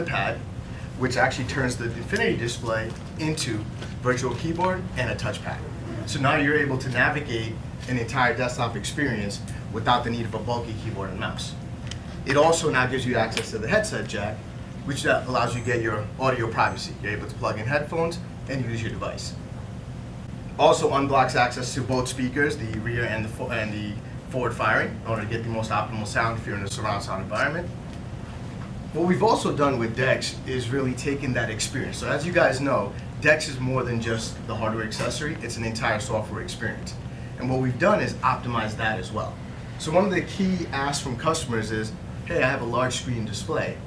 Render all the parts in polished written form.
Pad, which actually turns the infinity display into virtual keyboard and a touchpad. So now you're able to navigate an entire desktop experience without the need of a bulky keyboard and mouse. It also now gives you access to the headset jack, which allows you to get your audio privacy. You're able to plug in headphones and use your device. Also unblocks access to both speakers, the rear and the forward firing, in order to get the most optimal sound if you're in a surround sound environment. What we've also done with DeX is really taken that experience. So as you guys know, DeX is more than just the hardware accessory, it's an entire software experience. And what we've done is optimize that as well. So one of the key asks from customers is, hey, I have a large screen display,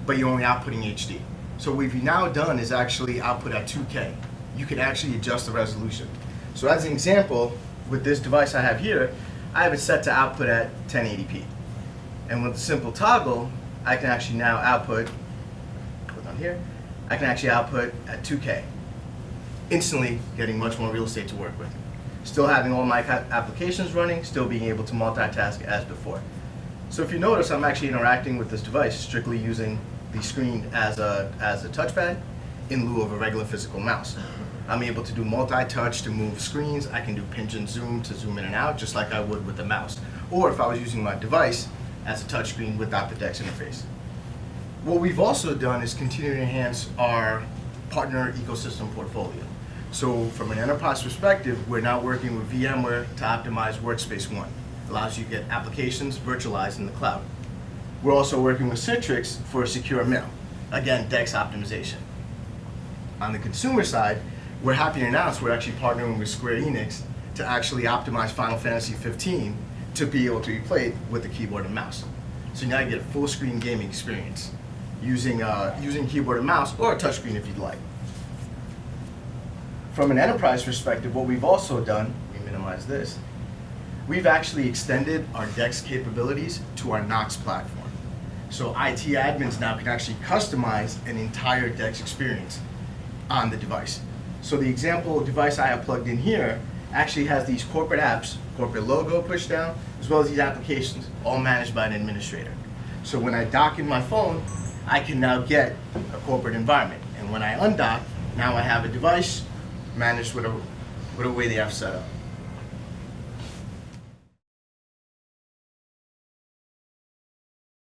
but you're only outputting HD. So what we've now done is actually output at 2K. You can actually adjust the resolution. So as an example, with this device I have here, I have it set to output at 1080p. And with a simple toggle, I can actually now output, click on here, I can actually output at 2K, instantly getting much more real estate to work with. Still having all my applications running, still being able to multitask as before. So if you notice, I'm actually interacting with this device strictly using the screen as a touchpad in lieu of a regular physical mouse. I'm able to do multi-touch to move screens. I can do pinch and zoom to zoom in and out, just like I would with the mouse. Or if I was using my device as a touchscreen without the DeX interface. What we've also done is continue to enhance our partner ecosystem portfolio. So from an enterprise perspective, we're now working with VMware to optimize Workspace ONE. Allows you to get applications virtualized in the cloud. We're also working with Citrix for secure mail. Again, DeX optimization. On the consumer side, we're happy to announce we're actually partnering with Square Enix to actually optimize Final Fantasy 15 to be able to be played with the keyboard and mouse. So now you get a full screen gaming experience using keyboard and mouse, or a touchscreen if you'd like. From an enterprise perspective, what we've also done, let me minimize this, we've actually extended our DeX capabilities to our Knox platform. So IT admins now can actually customize an entire DeX experience on the device. So the example device I have plugged in here actually has these corporate apps, corporate logo pushed down, as well as these applications, all managed by an administrator. So when I dock in my phone, I can now get a corporate environment. And when I undock, now I have a device managed with a way they have set up.